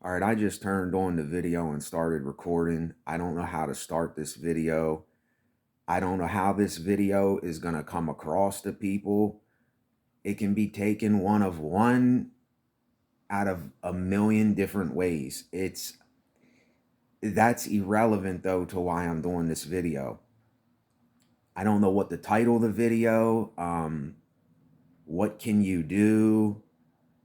All right, I just turned on the video and started recording. I don't know how to start this video. I don't know how this video is going to come across to people. It can be taken one out of a million different ways. That's irrelevant though to why I'm doing this video. I don't know what the title of the video, what can you do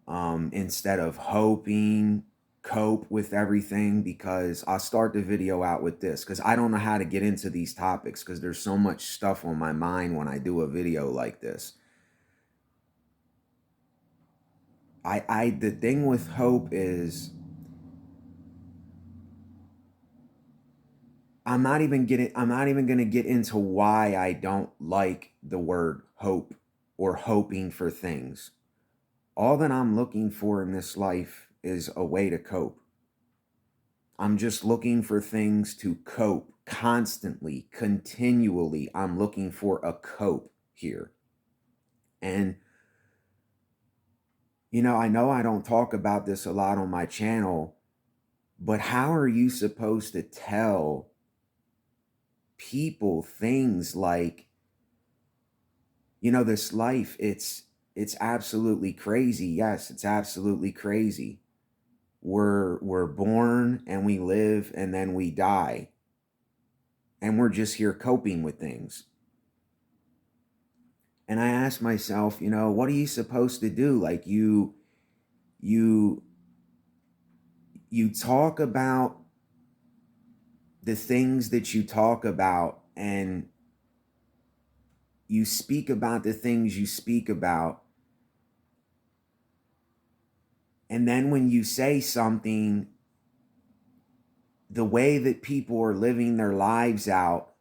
instead of hoping cope with everything, because I'll start the video out with this because I don't know how to get into these topics because there's so much stuff on my mind when I do a video like this. The thing with hope is I'm not even going to get into why I don't like the word hope or hoping for things. All that I'm looking for in this life is a way to cope. I'm just looking for things to cope constantly, continually. I'm looking for a cope here. And, I know I don't talk about this a lot on my channel, but how are you supposed to tell people things like, this life, it's absolutely crazy. Yes, it's absolutely crazy. We're born and we live and then we die. And we're just here coping with things. And I ask myself, what are you supposed to do? Like you talk about the things that you talk about, and you speak about the things you speak about. And then when you say something, the way that people are living their lives out,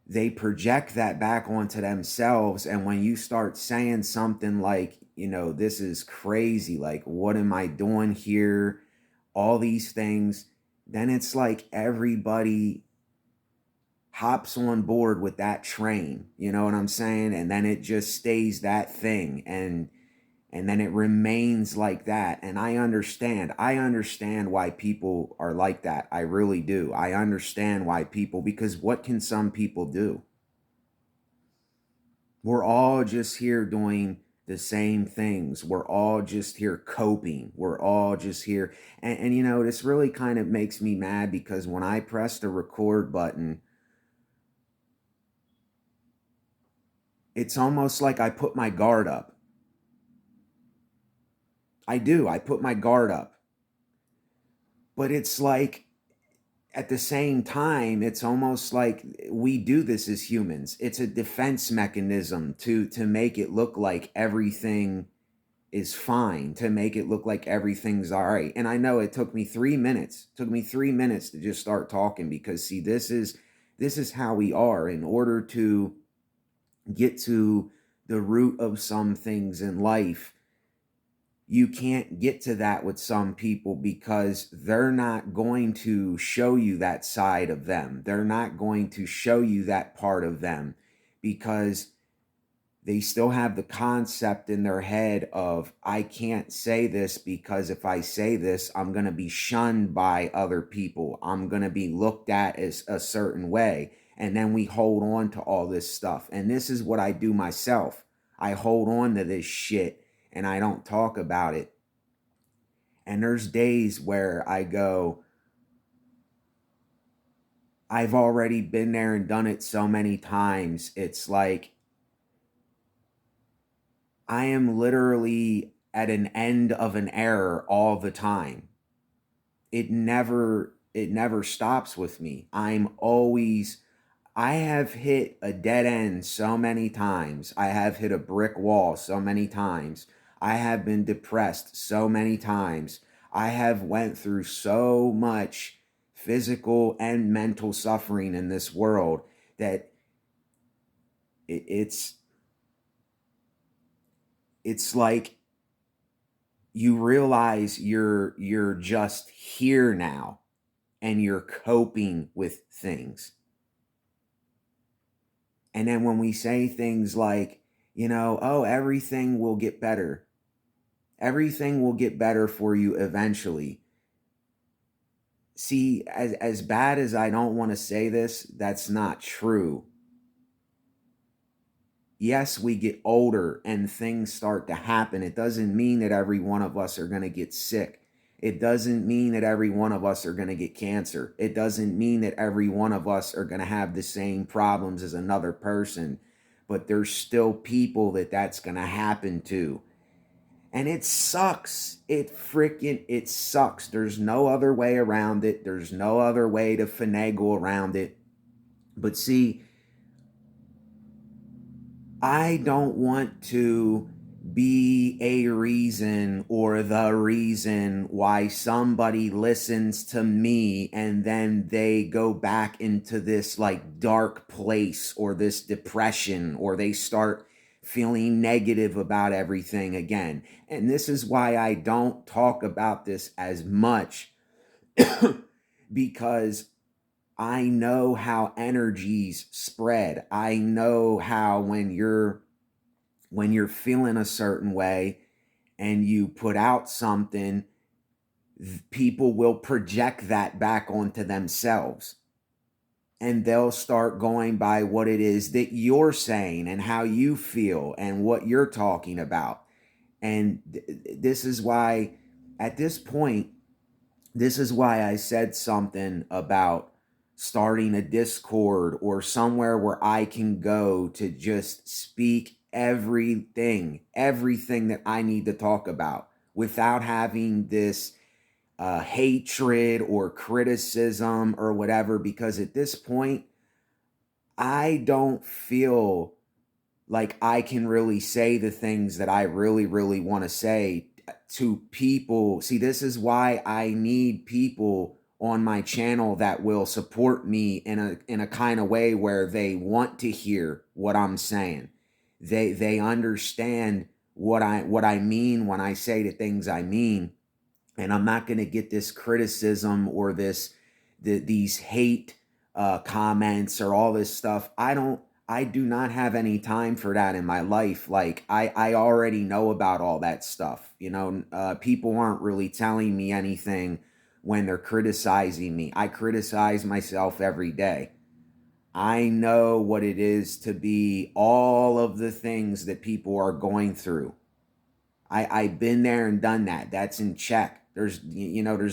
they project that back onto themselves. And when you start saying something like, this is crazy, like, what am I doing here? All these things, then it's like everybody hops on board with that train. You know what I'm saying? And then it just stays that thing. And then it remains like that. And I understand why people are like that. I really do. I understand why people, because what can some people do? We're all just here doing the same things. We're all just here coping. We're all just here. And this really kind of makes me mad, because when I press the record button, it's almost like I put my guard up. I do. I put my guard up. But it's like, at the same time, it's almost like we do this as humans. It's a defense mechanism to make it look like everything is fine, to make it look like everything's all right. And I know it took me 3 minutes. It took me 3 minutes to just start talking, because see, this is how we are. In order to get to the root of some things in life, you can't get to that with some people, because they're not going to show you that side of them. They're not going to show you that part of them, because they still have the concept in their head of, I can't say this, because if I say this, I'm going to be shunned by other people. I'm going to be looked at as a certain way. And then we hold on to all this stuff. And this is what I do myself. I hold on to this shit and I don't talk about it. And there's days where I go, I've already been there and done it so many times. It's like, I am literally at an end of an error all the time. It never stops with me. I have hit a dead end so many times. I have hit a brick wall so many times. I have been depressed so many times. I have went through so much physical and mental suffering in this world that it's like you realize you're just here now and you're coping with things. And then when we say things like, oh, everything will get better. Everything will get better for you eventually. See, as bad as I don't want to say this, that's not true. Yes, we get older and things start to happen. It doesn't mean that every one of us are going to get sick. It doesn't mean that every one of us are going to get cancer. It doesn't mean that every one of us are going to have the same problems as another person. But there's still people that that's going to happen to. And it sucks. It sucks. There's no other way around it. There's no other way to finagle around it. But see, I don't want to be a reason or the reason why somebody listens to me and then they go back into this like dark place or this depression, or they start feeling negative about everything again. And this is why I don't talk about this as much because I know how energies spread. I know how when you're feeling a certain way and you put out something, people will project that back onto themselves. And they'll start going by what it is that you're saying and how you feel and what you're talking about. And this is why, at this point, this is why I said something about starting a Discord or somewhere where I can go to just speak everything that I need to talk about without having this hatred or criticism or whatever. Because at this point, I don't feel like I can really say the things that I really, really want to say to people. See, this is why I need people on my channel that will support me in a kind of way where they want to hear what I'm saying. They understand what I mean when I say the things I mean, and I'm not going to get this criticism or these hate comments or all this stuff. I do not have any time for that in my life. Like, I already know about all that stuff. You know, people aren't really telling me anything when they're criticizing me. I criticize myself every day. I know what it is to be all of the things that people are going through. I've been there and done that. That's in check. There's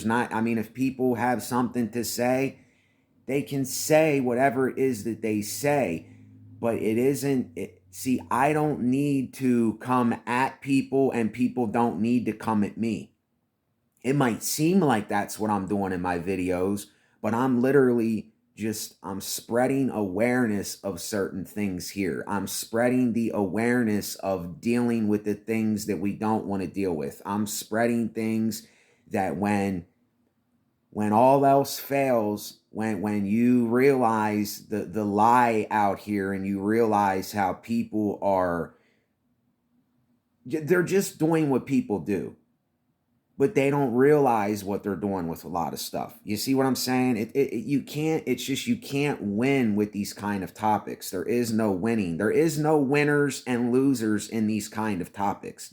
not, I mean, if people have something to say, they can say whatever it is that they say, but it isn't, see, I don't need to come at people and people don't need to come at me. It might seem like that's what I'm doing in my videos, but I'm literally I'm spreading awareness of certain things here. I'm spreading the awareness of dealing with the things that we don't want to deal with. I'm spreading things that when all else fails, when you realize the lie out here and you realize how people they're just doing what people do, but they don't realize what they're doing with a lot of stuff. You see what I'm saying? You can't win with these kind of topics. There is no winning. There is no winners and losers in these kind of topics.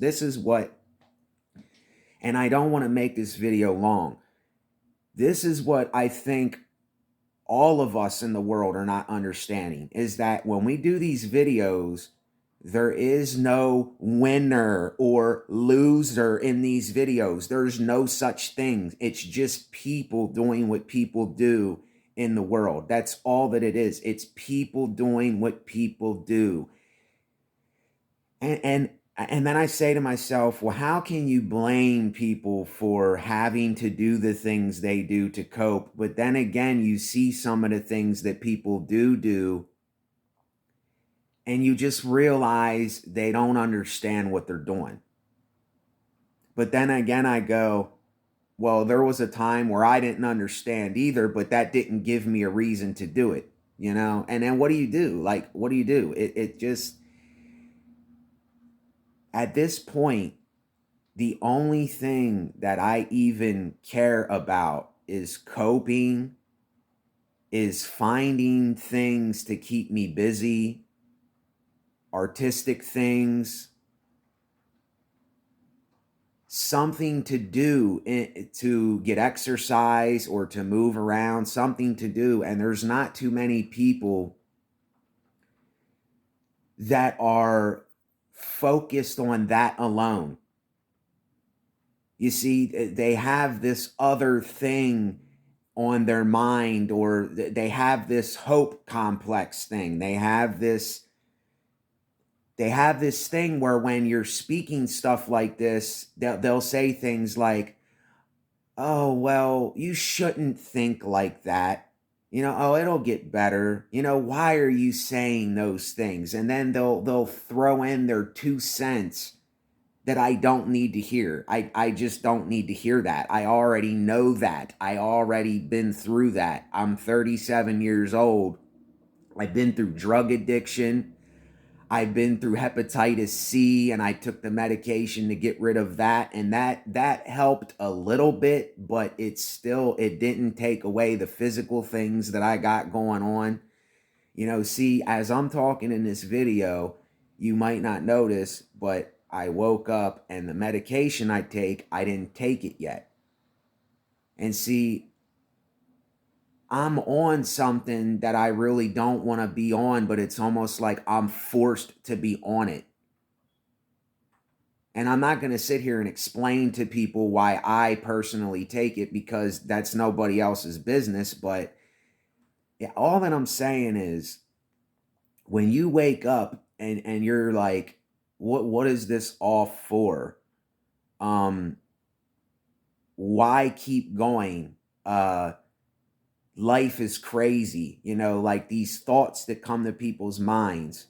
And I don't want to make this video long. This is what I think all of us in the world are not understanding, is that when we do these videos, there is no winner or loser in these videos. There's no such thing. It's just people doing what people do in the world. That's all that it is. It's people doing what people do. And then I say to myself, well, how can you blame people for having to do the things they do to cope? But then again, you see some of the things that people do, and you just realize they don't understand what they're doing. But then again, I go, well, there was a time where I didn't understand either, but that didn't give me a reason to do it, you know? And then what do you do? Like, what do you do? It just, at this point, the only thing that I even care about is coping, is finding things to keep me busy, artistic things, something to do to get exercise or to move around, something to do. And there's not too many people that are focused on that alone. You see, they have this other thing on their mind, or they have this hope complex thing. They have this thing where when you're speaking stuff like this, they'll say things like, oh, well, you shouldn't think like that. Oh, it'll get better. Why are you saying those things? And then they'll throw in their 2 cents that I don't need to hear. I just don't need to hear that. I already know that. I already been through that. I'm 37 years old. I've been through drug addiction. I've been through hepatitis C, and I took the medication to get rid of that. And that helped a little bit, but it didn't take away the physical things that I got going on. See, as I'm talking in this video, you might not notice, but I woke up and the medication I didn't take it yet. And see, I'm on something that I really don't want to be on, but it's almost like I'm forced to be on it. And I'm not going to sit here and explain to people why I personally take it, because that's nobody else's business. But yeah, all that I'm saying is, when you wake up and you're like, what is this all for? Why keep going? Life is crazy, like these thoughts that come to people's minds.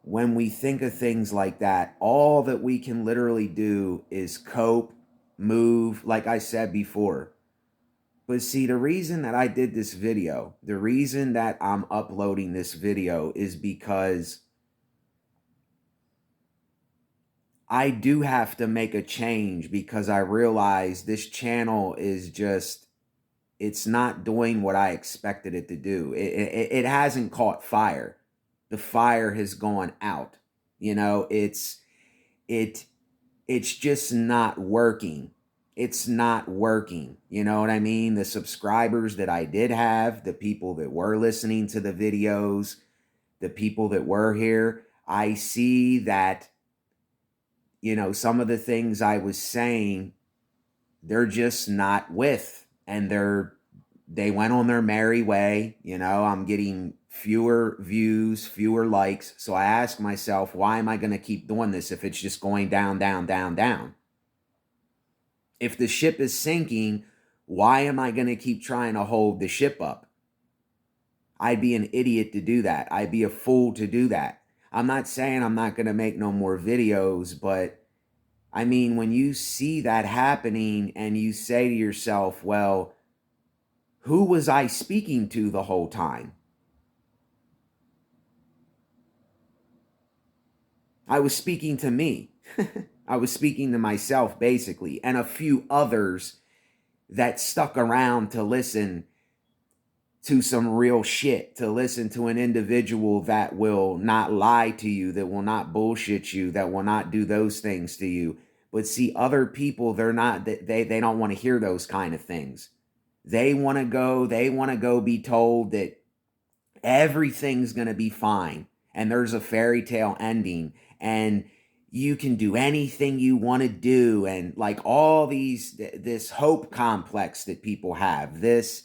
When we think of things like that, all that we can literally do is cope, move, like I said before. But see, the reason that I did this video, the reason that I'm uploading this video is because I do have to make a change, because I realize this channel is just, it's not doing what I expected it to do. It hasn't caught fire. The fire has gone out. It's just not working. It's not working. You know what I mean? The subscribers that I did have, the people that were listening to the videos, the people that were here, I see that, some of the things I was saying, they're just not with, and they went on their merry way. I'm getting fewer views, fewer likes. So I ask myself, why am I going to keep doing this if it's just going down, down, down, down? If the ship is sinking, why am I going to keep trying to hold the ship up? I'd be an idiot to do that. I'd be a fool to do that. I'm not saying I'm not going to make no more videos, but I mean, when you see that happening and you say to yourself, well, who was I speaking to the whole time? I was speaking to me. I was speaking to myself, basically, and a few others that stuck around to listen to some real shit, to listen to an individual that will not lie to you, that will not bullshit you, that will not do those things to you. But see, other people, they don't want to hear those kind of things. They want to go be told that everything's going to be fine, and there's a fairy tale ending, and you can do anything you want to do, and like all this hope complex that people have, this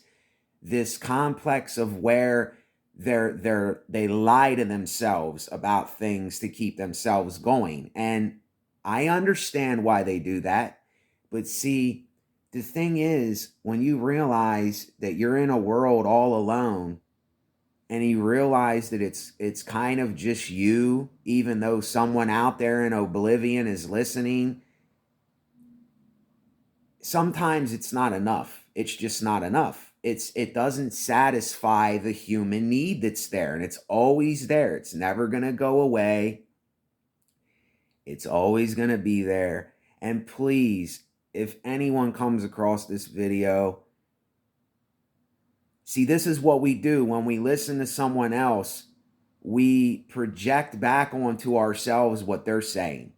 complex of where they lie to themselves about things to keep themselves going. And I understand why they do that. But see, the thing is, when you realize that you're in a world all alone, and you realize that it's kind of just you, even though someone out there in oblivion is listening, sometimes it's not enough. It's just not enough. It doesn't satisfy the human need that's there, and it's always there. It's never going to go away. It's always going to be there. And please, if anyone comes across this video, see, this is what we do when we listen to someone else. We project back onto ourselves what they're saying.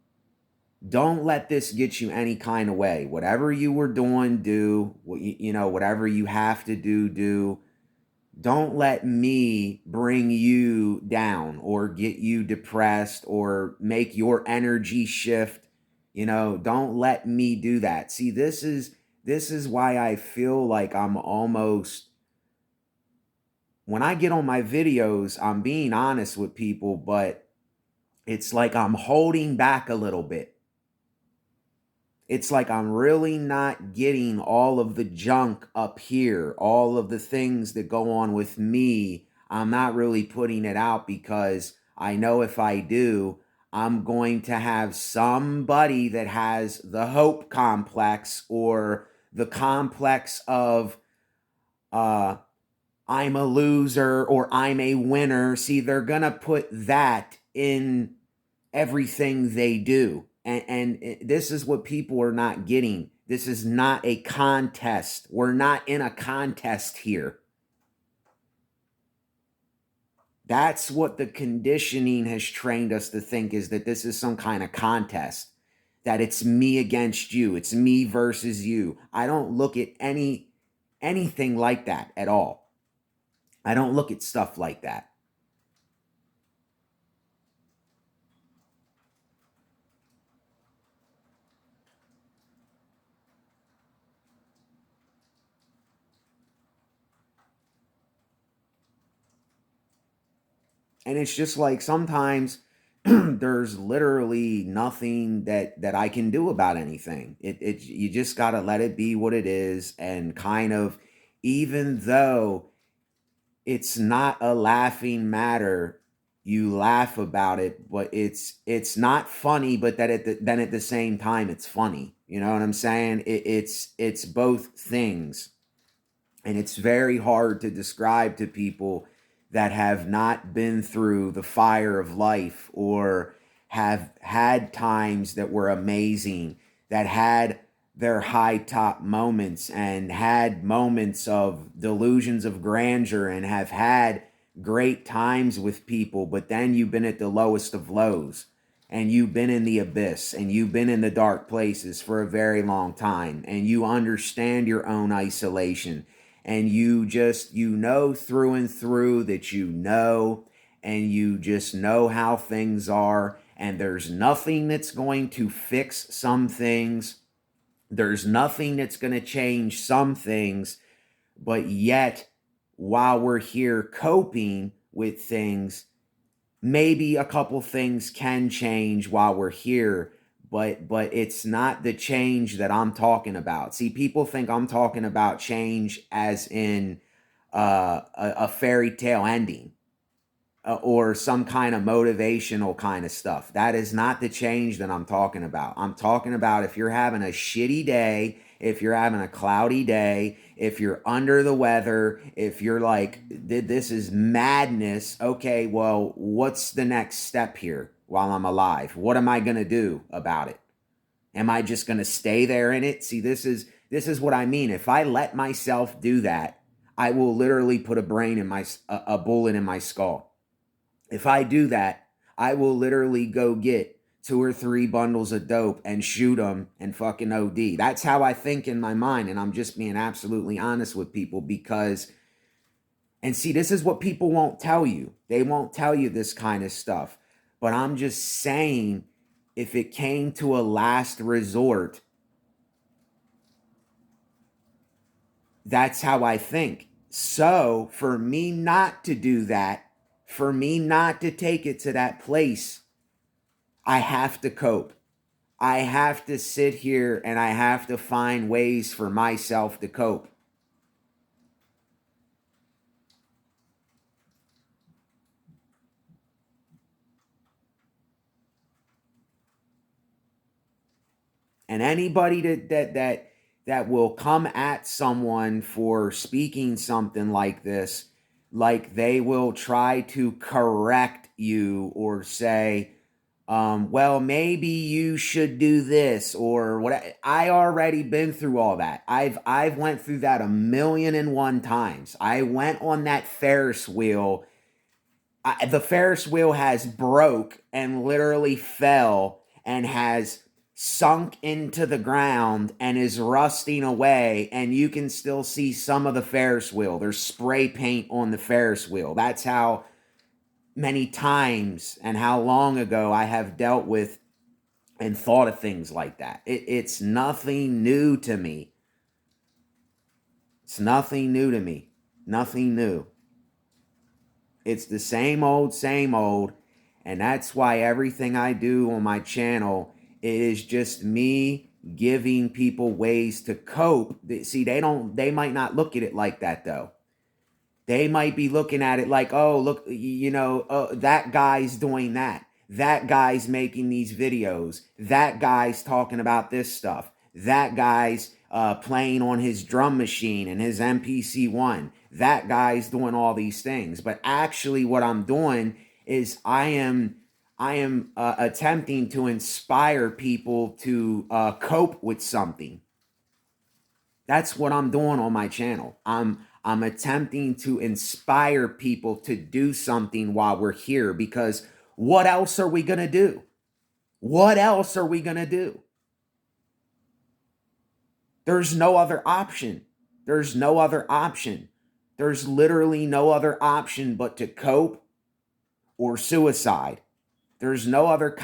Don't let this get you any kind of way. Whatever you were doing, do. Whatever you have to do, do. Don't let me bring you down or get you depressed or make your energy shift. Don't let me do that. See, this is why I feel like I'm almost, when I get on my videos, I'm being honest with people, but it's like I'm holding back a little bit. It's like I'm really not getting all of the junk up here, all of the things that go on with me. I'm not really putting it out because I know if I do, I'm going to have somebody that has the hope complex or the complex of I'm a loser or I'm a winner. See, they're going to put that in everything they do. And this is what people are not getting. This is not a contest. We're not in a contest here. That's what the conditioning has trained us to think, is that this is some kind of contest, that it's me against you. It's me versus you. I don't look at anything like that at all. I don't look at stuff like that. And it's just like sometimes there's literally nothing that I can do about anything. You just got to let it be what it is, and kind of, even though it's not a laughing matter, you laugh about it, but it's not funny, but then at the same time it's funny. You know what I'm saying? It's both things. And it's very hard to describe to people that have not been through the fire of life, or have had times that were amazing, that had their high top moments and had moments of delusions of grandeur and have had great times with people, but then you've been at the lowest of lows, and you've been in the abyss, and you've been in the dark places for a very long time, and you understand your own isolation, and you know through and through that and you just know how things are, and there's nothing that's going to fix some things, there's nothing that's going to change some things, but yet, while we're here coping with things, maybe a couple things can change while we're here, but it's not the change that I'm talking about. See, people think I'm talking about change as in a fairy tale ending, or some kind of motivational kind of stuff. That is not the change that I'm talking about. I'm talking about if you're having a shitty day, if you're having a cloudy day, if you're under the weather, if you're like, this is madness. Okay, well, what's the next step here while I'm alive? What am I going to do about it? Am I just going to stay there in it? See, this is what I mean. If I let myself do that, I will literally put a bullet in my skull. If I do that, I will literally go get 2 or 3 bundles of dope and shoot them and fucking OD. That's how I think in my mind. And I'm just being absolutely honest with people, because, and see, this is what people won't tell you. They won't tell you this kind of stuff. But I'm just saying, if it came to a last resort, that's how I think. So for me not to do that, for me not to take it to that place, I have to cope. I have to sit here and I have to find ways for myself to cope. And anybody that will come at someone for speaking something like this, like they will try to correct you or say, well, maybe you should do this or what. I already been through all that. I've went through that 1,000,001 times. I went on that Ferris wheel. The Ferris wheel has broke and literally fell and has sunk into the ground and is rusting away, and you can still see some of the Ferris wheel. There's spray paint on the Ferris wheel. That's how many times and how long ago I have dealt with and thought of things like that. It's nothing new to me. It's nothing new to me. Nothing new. It's the same old, same old. And that's why everything I do on my channel is just me giving people ways to cope. See, they might not look at it like that though. They might be looking at it like, oh, look, that guy's doing that. That guy's making these videos. That guy's talking about this stuff. That guy's playing on his drum machine and his MPC-1. That guy's doing all these things. But actually what I'm doing is I am attempting to inspire people to cope with something. That's what I'm doing on my channel. I'm attempting to inspire people to do something while we're here, because what else are we going to do? What else are we going to do? There's no other option. There's no other option. There's literally no other option but to cope or suicide. There's no other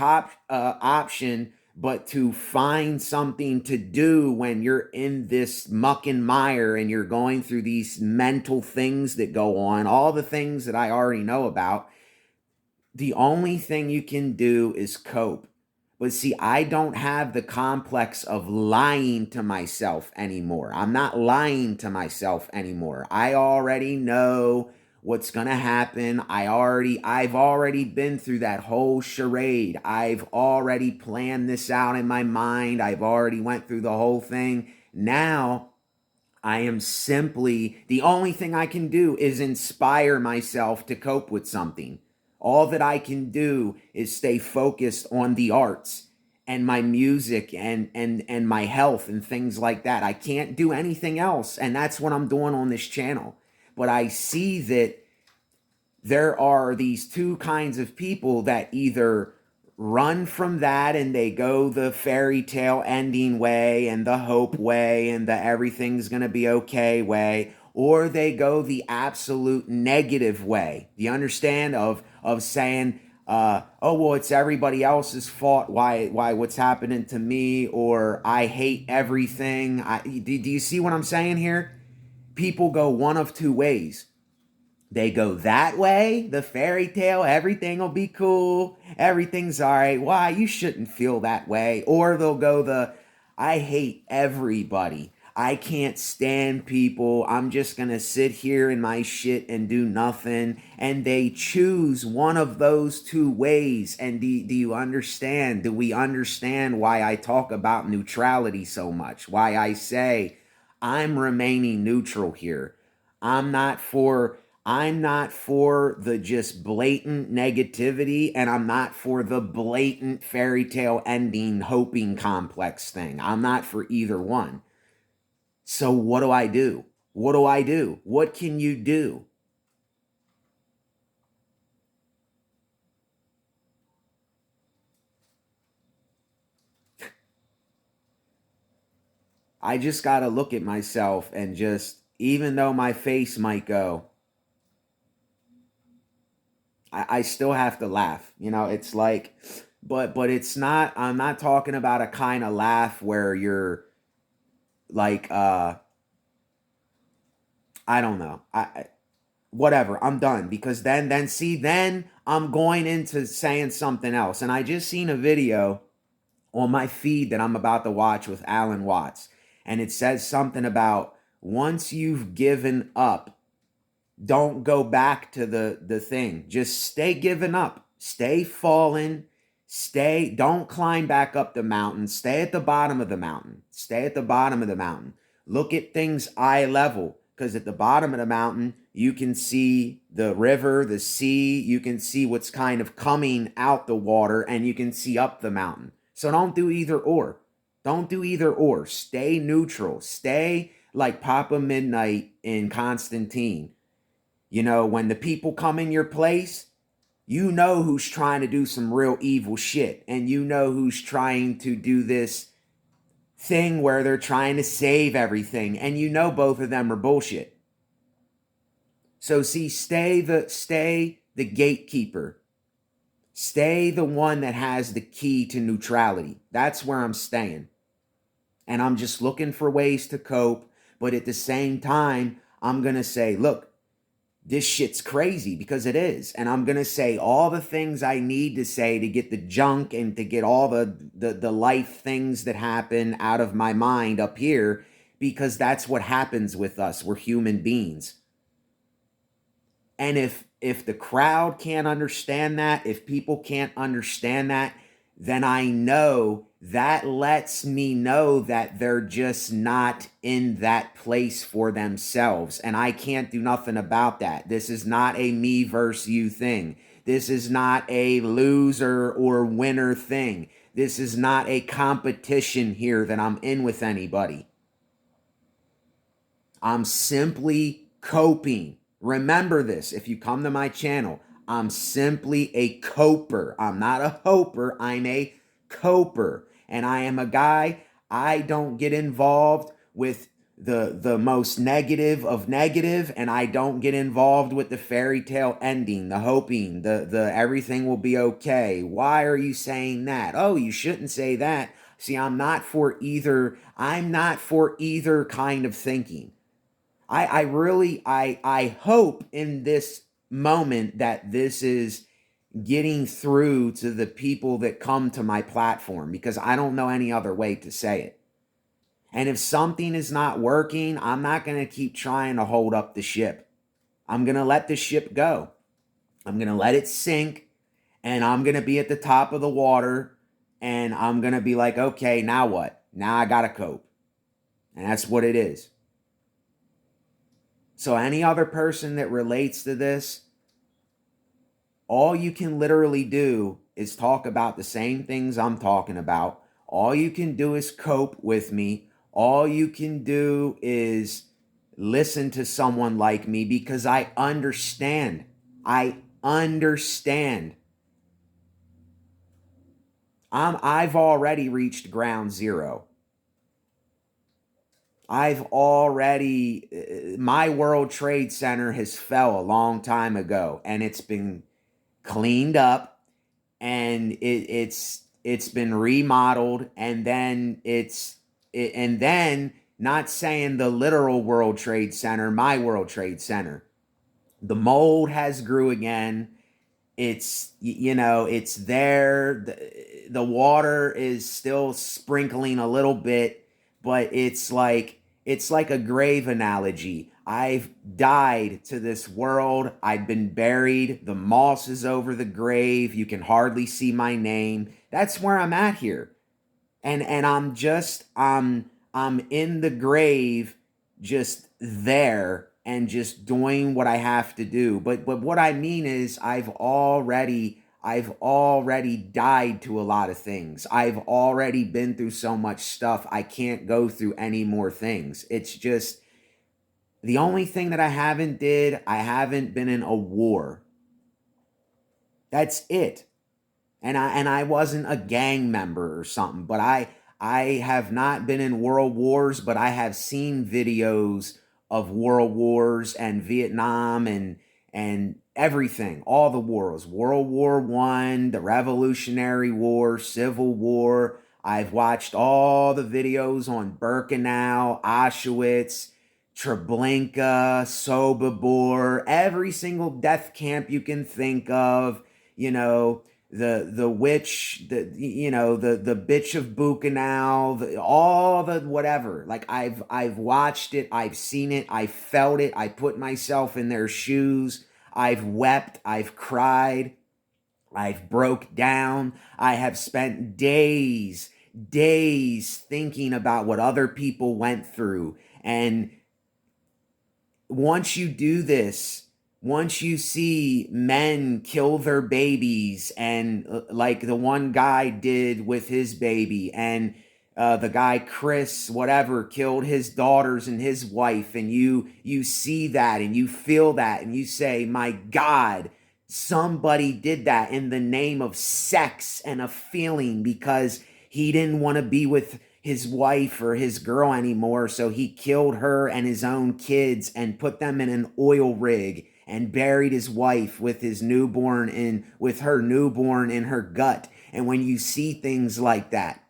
option but to find something to do when you're in this muck and mire and you're going through these mental things that go on, all the things that I already know about. The only thing you can do is cope. But see, I don't have the complex of lying to myself anymore. I'm not lying to myself anymore. I already know what's going to happen. I've already been through that whole charade. I've already planned this out in my mind. I've already went through the whole thing. Now I am simply, the only thing I can do is inspire myself to cope with something. All that I can do is stay focused on the arts and my music and my health and things like that. I can't do anything else. And that's what I'm doing on this channel. But I see that there are these two kinds of people that either run from that and they go the fairy tale ending way and the hope way and the everything's going to be okay way, or they go the absolute negative way. Do you understand? Of saying, oh, well, it's everybody else's fault. Why what's happening to me? Or I hate everything. Do you see what I'm saying here? People go one of two ways. They go that way, the fairy tale, everything will be cool, everything's all right. Why? You shouldn't feel that way. Or they'll go the, I hate everybody. I can't stand people. I'm just going to sit here in my shit and do nothing. And they choose one of those two ways. And do you understand? Do we understand why I talk about neutrality so much? Why I say I'm remaining neutral here. I'm not for the just blatant negativity, and I'm not for the blatant fairy tale ending hoping complex thing. I'm not for either one. So what do I do? What do I do? What can you do? I just got to look at myself and just, even though my face might go, I still have to laugh. It's like, but it's not, I'm not talking about a kind of laugh where you're like, I don't know. Whatever, I'm done, because then I'm going into saying something else. And I just seen a video on my feed that I'm about to watch with Alan Watts. And it says something about once you've given up, don't go back to the thing. Just stay giving up. Stay falling. Don't climb back up the mountain. Stay at the bottom of the mountain. Stay at the bottom of the mountain. Look at things eye level, because at the bottom of the mountain, you can see the river, the sea. You can see what's kind of coming out the water, and you can see up the mountain. So don't do either or. Don't do either or. Stay neutral. Stay like Papa Midnight in Constantine. When the people come in your place, You know who's trying to do some real evil shit, and you know who's trying to do this thing where they're trying to save everything, and you know both of them are bullshit. So see, stay the gatekeeper. Stay the one that has the key to neutrality. That's where I'm staying. And I'm just looking for ways to cope, but at the same time, I'm going to say, look, this shit's crazy, because it is. And I'm going to say all the things I need to say to get the junk and to get all the life things that happen out of my mind up here, because that's what happens with us. We're human beings. And if the crowd can't understand that, if people can't understand that, then I know that lets me know that they're just not in that place for themselves. And I can't do nothing about that. This is not a me versus you thing. This is not a loser or winner thing. This is not a competition here that I'm in with anybody. I'm simply coping. Remember this, if you come to my channel, I'm simply a coper. I'm not a hoper, I'm a coper. And I am a guy, I don't get involved with the most negative of negative, and I don't get involved with the fairy tale ending, the hoping, the everything will be okay. Why are you saying that? Oh, you shouldn't say that. See, I'm not for either kind of thinking. I hope in this moment that this is getting through to the people that come to my platform, because I don't know any other way to say it. And if something is not working, I'm not going to keep trying to hold up the ship. I'm going to let the ship go. I'm going to let it sink, and I'm going to be at the top of the water, and I'm going to be like, okay, now what? Now I got to cope. And that's what it is. So any other person that relates to this, all you can literally do is talk about the same things I'm talking about. All you can do is cope with me. All you can do is listen to someone like me, because I understand. I understand. I've already reached ground zero. I've already, my World Trade Center has fell a long time ago, and it's been cleaned up, and it's been remodeled, and then and then, not saying the literal World Trade Center, my World Trade Center, the mold has grew again. It's, it's there. The water is still sprinkling a little bit, but it's like a grave analogy. I've died to this world. I've been buried. The moss is over the grave. You can hardly see my name. That's where I'm at here. And I'm in the grave, just there, and just doing what I have to do. But what I mean is, I've already died to a lot of things. I've already been through so much stuff. I can't go through any more things. It's just the only thing that I haven't been in a war. That's it. And I wasn't a gang member or something, but I have not been in world wars, but I have seen videos of world wars and Vietnam and everything, all the wars, World War I, the Revolutionary War, Civil War. I've watched all the videos on Birkenau, Auschwitz, Treblinka, Sobibor, every single death camp you can think of, the witch, the bitch of Buchenau, all the whatever. Like, I've watched it, I've seen it, I felt it, I put myself in their shoes, I've wept, I've cried, I've broke down, I have spent days thinking about what other people went through. And once you do this, once you see men kill their babies, and like the one guy did with his baby, and the guy Chris whatever killed his daughters and his wife, and you see that and you feel that and you say, my God, Somebody did that in the name of sex and a feeling because he didn't want to be with his wife or his girl anymore. So he killed her and his own kids and put them in an oil rig and buried his wife with his newborn with her newborn in her gut. And when you see things like that,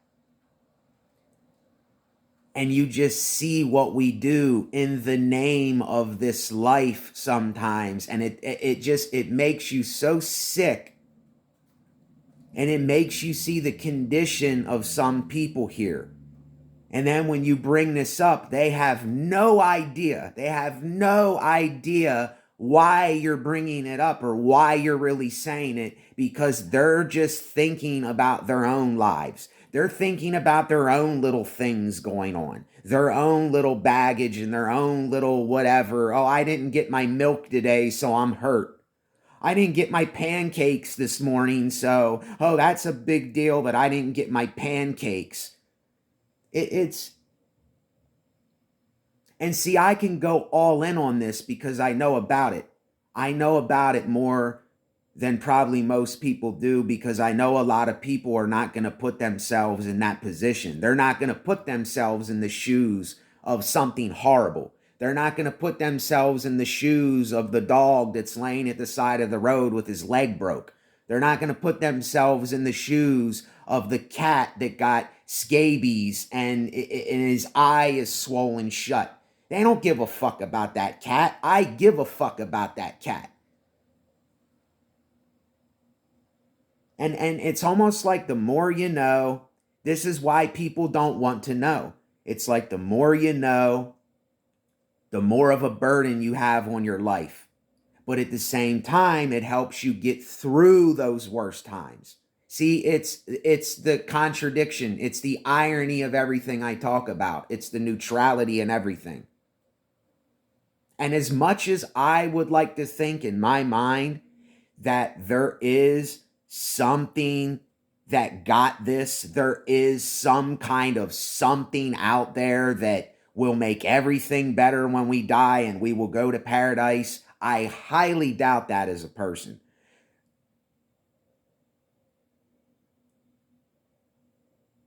and you just see what we do in the name of this life sometimes, and it makes you so sick, and it makes you see the condition of some people here. And then when you bring this up, they have no idea. They have no idea why you're bringing it up or why you're really saying it, because they're just thinking about their own lives. They're thinking about their own little things going on, their own little baggage and their own little whatever. Oh, I didn't get my milk today, so I'm hurt. I didn't get my pancakes this morning, so, oh, that's a big deal that I didn't get my pancakes. It's, and see, I can go all in on this because I know about it. I know about it more than probably most people do, because I know a lot of people are not going to put themselves in that position. They're not going to put themselves in the shoes of something horrible. They're not going to put themselves in the shoes of the dog that's laying at the side of the road with his leg broke. They're not going to put themselves in the shoes of the cat that got scabies and his eye is swollen shut. They don't give a fuck about that cat. I give a fuck about that cat. And it's almost like the more you know, this is why people don't want to know. It's like the more you know, the more of a burden you have on your life. But at the same time, it helps you get through those worst times. See, it's the contradiction. It's the irony of everything I talk about. It's the neutrality in everything. And as much as I would like to think in my mind that there is something that got this, there is some kind of something out there that will make everything better when we die and we will go to paradise, I highly doubt that as a person.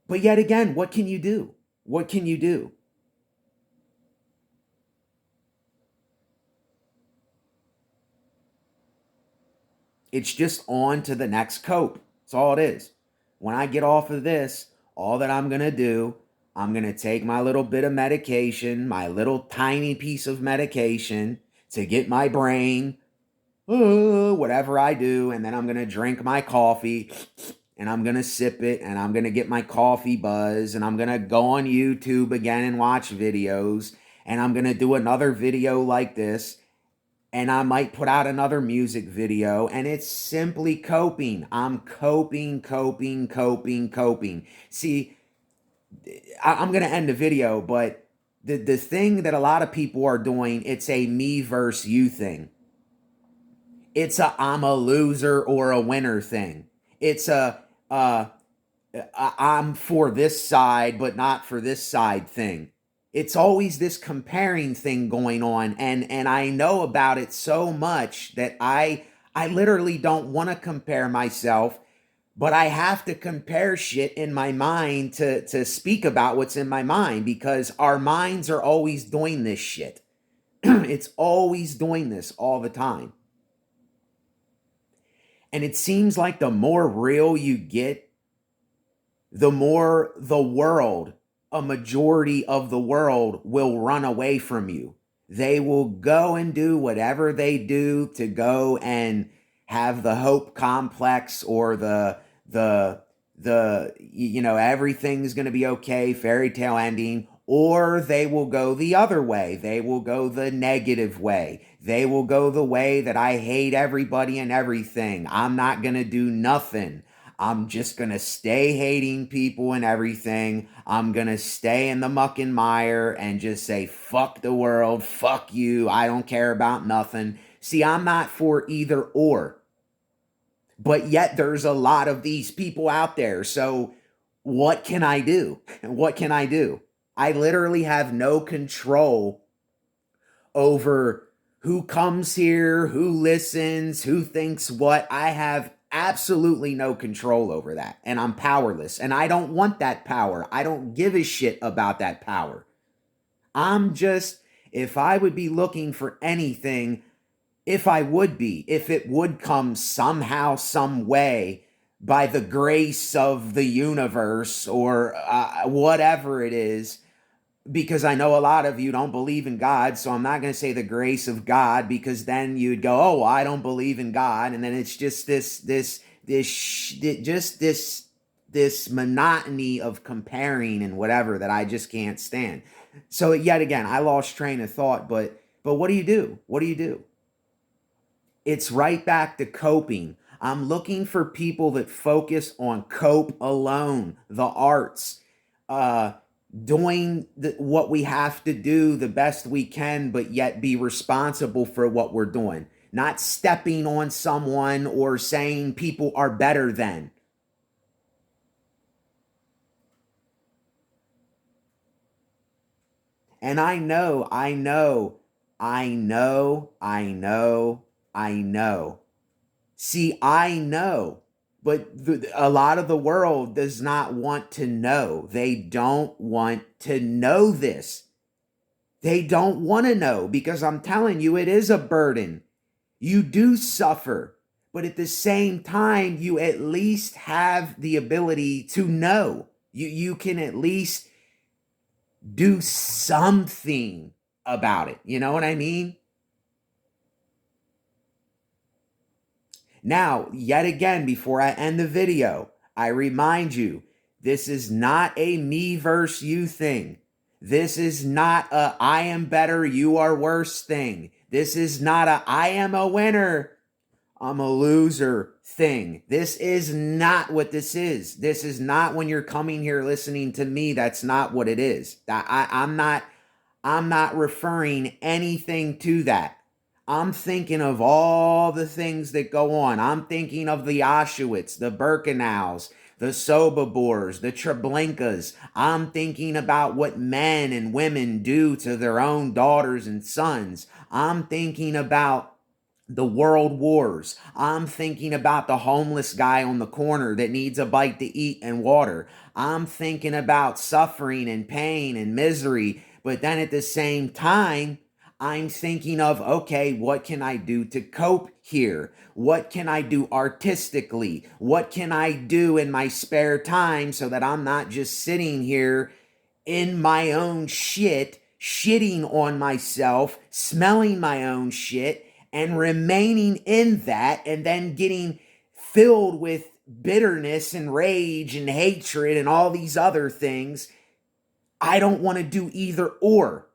But yet again, what can you do? What can you do? It's just on to the next cope. That's all it is. When I get off of this, all that I'm going to do, I'm going to take my little bit of medication, my little tiny piece of medication to get my brain, whatever I do, and then I'm going to drink my coffee and I'm going to sip it and I'm going to get my coffee buzz and I'm going to go on YouTube again and watch videos and I'm going to do another video like this. And I might put out another music video, and it's simply coping. I'm coping. See, I'm going to end the video, but the thing that a lot of people are doing, it's a me versus you thing. It's a I'm a loser or a winner thing. It's a I'm for this side, but not for this side thing. It's always this comparing thing going on, and I know about it so much that I literally don't want to compare myself, but I have to compare shit in my mind to speak about what's in my mind, because our minds are always doing this shit. It's always doing this all the time. And it seems like the more real you get, the more the world, a majority of the world, will run away from you. They will go and do whatever they do to go and have the hope complex or the everything's going to be okay, fairy tale ending, or they will go the other way. They will go the negative way. They will go the way that I hate everybody and everything. I'm not going to do nothing. I'm just going to stay hating people and everything. I'm going to stay in the muck and mire and just say, fuck the world, fuck you, I don't care about nothing. See, I'm not for either or. But yet there's a lot of these people out there. So what can I do? What can I do? I literally have no control over who comes here, who listens, who thinks what. I have absolutely no control over that. And I'm powerless. And I don't want that power. I don't give a shit about that power. I'm just, if I would be looking for anything, if it would come somehow, some way, by the grace of the universe or whatever it is, because I know a lot of you don't believe in God, so I'm not going to say the grace of God, because then you'd go, oh, well, I don't believe in God, and then it's just this monotony of comparing and whatever that I just can't stand. So yet again, I lost train of thought, but what do you do? What do you do? It's right back to coping. I'm looking for people that focus on cope alone, the arts, doing what we have to do the best we can, but yet be responsible for what we're doing. Not stepping on someone or saying people are better than. And I know. See, I know, but a lot of the world does not want to know. They don't want to know this. They don't want to know, because I'm telling you, it is a burden. You do suffer, but at the same time, you at least have the ability to know. You can at least do something about it. You know what I mean? Now, yet again, before I end the video, I remind you, this is not a me versus you thing. This is not a I am better, you are worse thing. This is not a I am a winner, I'm a loser thing. This is not what this is. This is not, when you're coming here listening to me, that's not what it is. I'm not referring anything to that. I'm thinking of all the things that go on. I'm thinking of the Auschwitz, the Birkenaus, the Sobobor's, the Treblinkas. I'm thinking about what men and women do to their own daughters and sons. I'm thinking about the world wars. I'm thinking about the homeless guy on the corner that needs a bite to eat and water. I'm thinking about suffering and pain and misery. But then at the same time, I'm thinking of, okay, what can I do to cope here? What can I do artistically? What can I do in my spare time so that I'm not just sitting here in my own shit, shitting on myself, smelling my own shit, and remaining in that, and then getting filled with bitterness and rage and hatred and all these other things. I don't want to do either or.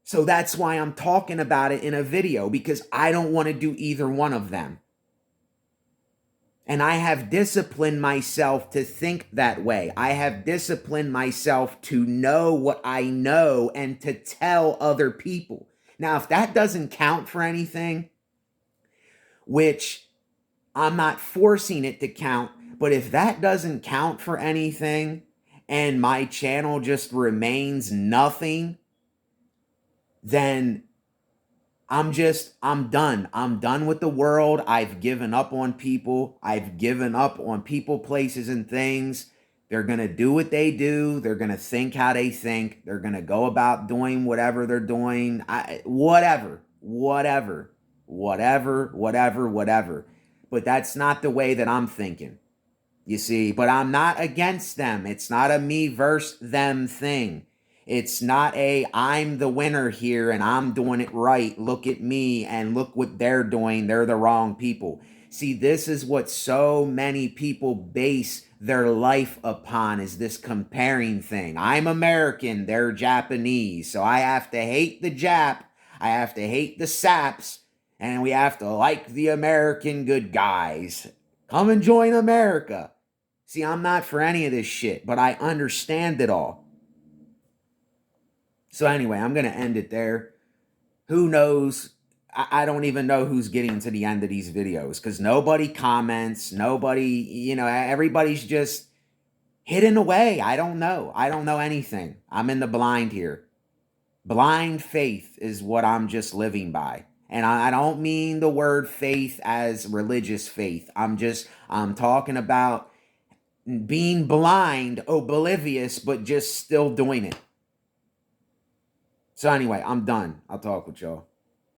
So that's why I'm talking about it in a video, because I don't want to do either one of them. And I have disciplined myself to think that way. I have disciplined myself to know what I know and to tell other people. Now, if that doesn't count for anything, which I'm not forcing it to count, but if that doesn't count for anything and my channel just remains nothing, then I'm done. I'm done with the world. I've given up on people. I've given up on people, places, and things. They're going to do what they do. They're going to think how they think. They're going to go about doing whatever they're doing. Whatever. But that's not the way that I'm thinking. You see, but I'm not against them. It's not a me versus them thing. It's not a I'm the winner here and I'm doing it right. Look at me and look what they're doing. They're the wrong people. See, this is what so many people base their life upon, is this comparing thing. I'm American, they're Japanese, so I have to hate the Jap, I have to hate the saps, and we have to like the American good guys. Come and join America. See, I'm not for any of this shit, but I understand it all. So anyway, I'm going to end it there. Who knows? I don't even know who's getting to the end of these videos, because nobody comments. Nobody, everybody's just hidden away. I don't know. I don't know anything. I'm in the blind here. Blind faith is what I'm just living by. And I don't mean the word faith as religious faith. I'm talking about being blind, oblivious, but just still doing it. So anyway, I'm done. I'll talk with y'all.